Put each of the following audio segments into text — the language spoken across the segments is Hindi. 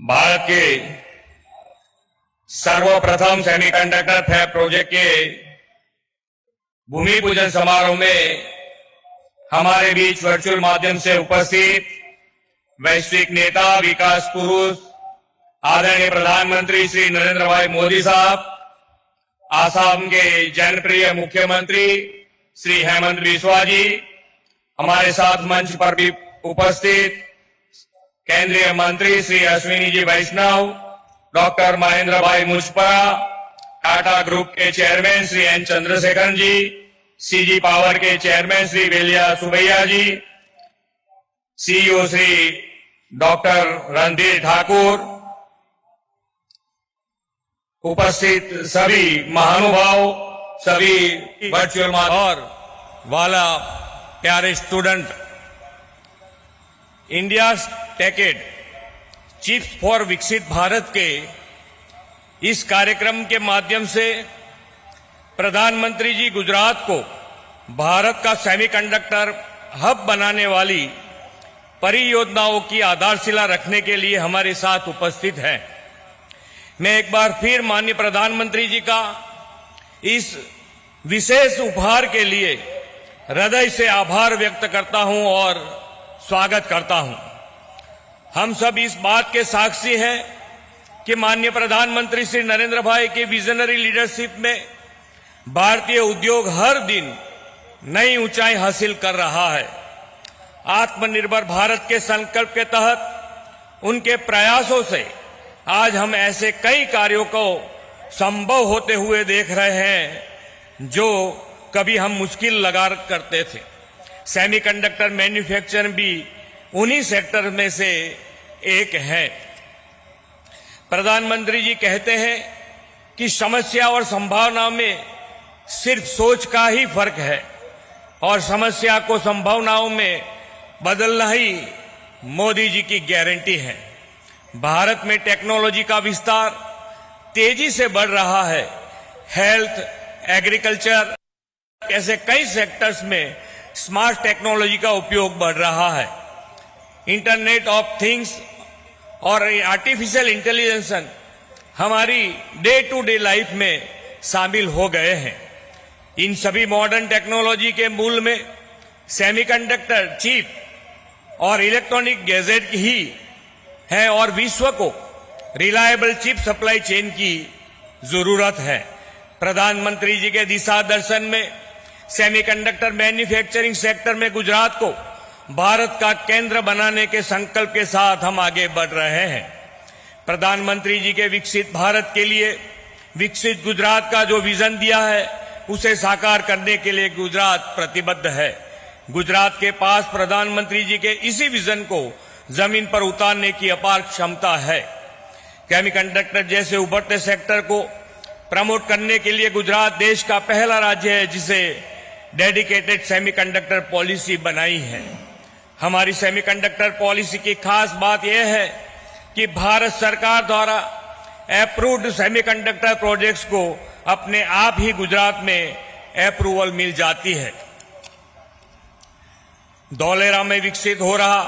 भारत के सर्वप्रथम सेमीकंडक्टर फैब प्रोजेक्ट के भूमि पूजन समारोह में हमारे बीच वर्चुअल माध्यम से उपस्थित वैश्विक नेता, विकास पुरुष, आदरणीय प्रधानमंत्री श्री नरेंद्र भाई मोदी साहब, आसाम के जनप्रिय मुख्यमंत्री श्री हेमंत बिस्वा जी, हमारे साथ मंच पर भी उपस्थित केंद्रीय मंत्री श्री अश्विनी जी वैष्णव, डॉक्टर महेंद्र भाई मुजपरा, टाटा ग्रुप के चेयरमैन श्री एन चंद्रशेखरन जी, सीजी पावर के चेयरमैन श्री वेलिया सुबैया जी, सीईओ श्री डॉक्टर रणधीर ठाकुर, उपस्थित सभी महानुभाव, सभी वर्चुअल और वाला प्यारे स्टूडेंट, इंडिया टेकेड चिप्स फॉर विकसित भारत के इस कार्यक्रम के माध्यम से प्रधानमंत्री जी गुजरात को भारत का सेमीकंडक्टर हब बनाने वाली परियोजनाओं की आधारशिला रखने के लिए हमारे साथ उपस्थित हैं। मैं एक बार फिर माननीय प्रधानमंत्री जी का इस विशेष उपहार के लिए हृदय से आभार व्यक्त करता हूं और स्वागत करता हूं। हम सब इस बात के साक्षी हैं कि माननीय प्रधानमंत्री श्री नरेंद्र भाई की विजनरी लीडरशिप में भारतीय उद्योग हर दिन नई ऊंचाई हासिल कर रहा है। आत्मनिर्भर भारत के संकल्प के तहत उनके प्रयासों से आज हम ऐसे कई कार्यों को संभव होते हुए देख रहे हैं जो कभी हम मुश्किल लगा करते थे। सेमीकंडक्टर मैन्युफैक्चरिंग भी उन्हीं सेक्टर में से एक है। प्रधानमंत्री जी कहते हैं कि समस्या और संभावना में सिर्फ सोच का ही फर्क है और समस्या को संभावनाओं में बदलना ही मोदी जी की गारंटी है। भारत में टेक्नोलॉजी का विस्तार तेजी से बढ़ रहा है। हेल्थ, एग्रीकल्चर ऐसे कई सेक्टर्स में स्मार्ट टेक्नोलॉजी का उपयोग बढ़ रहा है। इंटरनेट ऑफ थिंग्स और आर्टिफिशियल इंटेलिजेंस हमारी डे टू डे लाइफ में शामिल हो गए हैं। इन सभी मॉडर्न टेक्नोलॉजी के मूल में सेमीकंडक्टर चिप और इलेक्ट्रॉनिक गैजेट ही है और विश्व को रिलायबल चिप सप्लाई चेन की जरूरत है। प्रधानमंत्री जी के दिशा दर्शन में सेमीकंडक्टर मैन्युफैक्चरिंग सेक्टर में गुजरात को भारत का केंद्र बनाने के संकल्प के साथ हम आगे बढ़ रहे हैं। प्रधानमंत्री जी के विकसित भारत के लिए विकसित गुजरात का जो विजन दिया है उसे साकार करने के लिए गुजरात प्रतिबद्ध है। गुजरात के पास प्रधानमंत्री जी के इसी विजन को जमीन पर उतारने की अपार क्षमता है। सेमीकंडक्टर जैसे उभरते सेक्टर को प्रमोट करने के लिए गुजरात देश का पहला राज्य है जिसे डेडिकेटेड सेमीकंडक्टर पॉलिसी बनाई है। हमारी सेमीकंडक्टर पॉलिसी की खास बात यह है कि भारत सरकार द्वारा अप्रूव्ड सेमीकंडक्टर प्रोजेक्ट्स को अपने आप ही गुजरात में अप्रूवल मिल जाती है। धौलेरा में विकसित हो रहा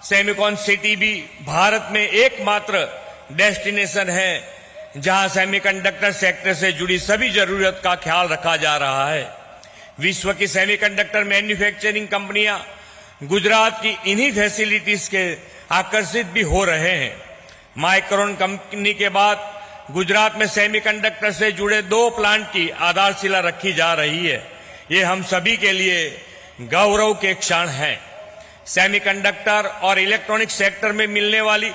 सेमीकॉन सिटी भी भारत में एकमात्र डेस्टिनेशन है जहां सेमीकंडक्टर सेक्टर से जुड़ी सभी जरूरत का ख्याल रखा जा रहा है। विश्व की सेमीकंडक्टर मैन्युफैक्चरिंग कंपनियां गुजरात की इन्हीं फैसिलिटीज के आकर्षित भी हो रहे हैं। माइक्रोन कंपनी के बाद गुजरात में सेमीकंडक्टर से जुड़े 2 प्लांट की आधारशिला रखी जा रही है। ये हम सभी के लिए गौरव के क्षण हैं। सेमीकंडक्टर और इलेक्ट्रॉनिक सेक्टर में मिलने वाली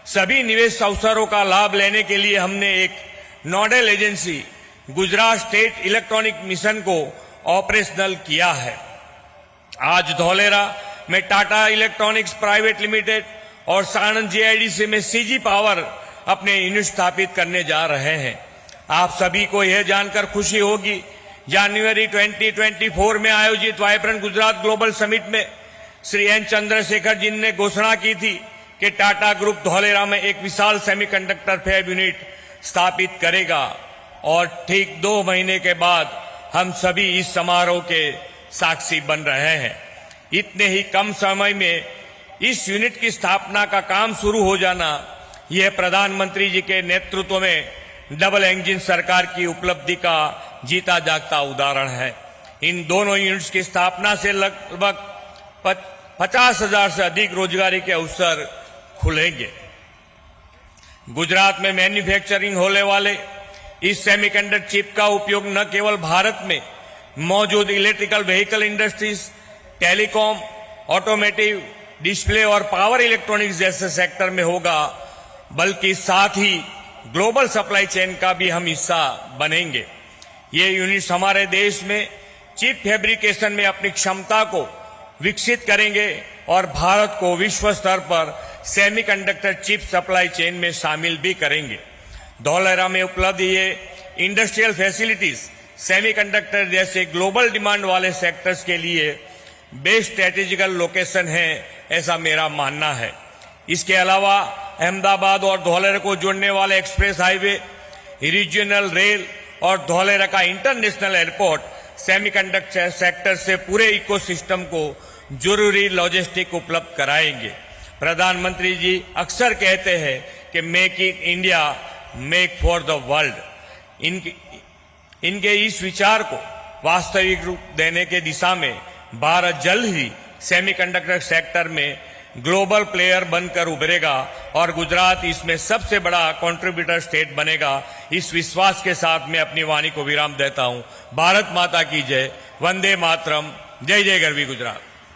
सभी निवेश अवसरों का लाभ लेने के लिए हमने एक nodal agency Gujarat state electronic mission को ऑपरेशनल किया है। आज धौलेरा में टाटा इलेक्ट्रॉनिक्स प्राइवेट लिमिटेड और साणंद जीआईडीसी में सीजी पावर अपने यूनिट स्थापित करने जा रहे हैं। आप सभी को यह जानकर खुशी होगी, जनवरी 2024 में आयोजित वाइब्रेंट गुजरात ग्लोबल समिट में श्री एन चंद्रशेखर जी ने घोषणा की थी कि टाटा ग्रुप धौलेरा में एक विशाल सेमीकंडक्टर फैब यूनिट स्थापित करेगा और ठीक 2 महीने के बाद हम सभी इस समारोह के साक्षी बन रहे हैं। इतने ही कम समय में इस यूनिट की स्थापना का काम शुरू हो जाना यह प्रधानमंत्री जी के नेतृत्व में डबल इंजन सरकार की उपलब्धि का जीता जागता उदाहरण है। इन दोनों यूनिट्स की स्थापना से लगभग 50,000 से अधिक रोजगारी के अवसर खुलेंगे। गुजरात में मैन्युफैक्चरिंग होने वाले इस सेमीकंडक्टर चिप का उपयोग न केवल भारत में मौजूद electrical vehicle industries, telecom, automotive, display और पावर इलेक्ट्रॉनिक्स जैसे सेक्टर में होगा, बल्कि साथ ही ग्लोबल सप्लाई चेन का भी हम हिस्सा बनेंगे। ये यूनिट्स हमारे देश में चिप फैब्रिकेशन में अपनी क्षमता को विकसित करेंगे और भारत को विश्व स्तर पर सेमीकंडक्टर चिप सप्लाई चेन में शामिल भी करेंगे। धौलेरा में उपलब्ध ये इंडस्ट्रियल फैसिलिटीज सेमीकंडक्टर जैसे ग्लोबल डिमांड वाले सेक्टर्स के लिए बेस्ट स्ट्रेटेजिकल लोकेशन है, ऐसा मेरा मानना है। इसके अलावा अहमदाबाद और धौलेरा को जोड़ने वाले एक्सप्रेस हाईवे, रीजनल रेल और धौलेरा का इंटरनेशनल एयरपोर्ट सेमीकंडक्टर सेक्टर से पूरे इकोसिस्टम को जरूरी लॉजिस्टिक उपलब्ध कराएंगे। प्रधानमंत्री जी अक्सर कहते हैं कि make in India, make for the world. इनके इस विचार को वास्तविक रूप देने के दिशा में भारत जल्द ही सेमीकंडक्टर सेक्टर में ग्लोबल प्लेयर बनकर उभरेगा और गुजरात इसमें सबसे बड़ा कंट्रीब्यूटर स्टेट बनेगा। इस विश्वास के साथ मैं अपनी वाणी को विराम देता हूं। भारत माता की जय। वंदे मातरम। जय जय गरवी गुजरात।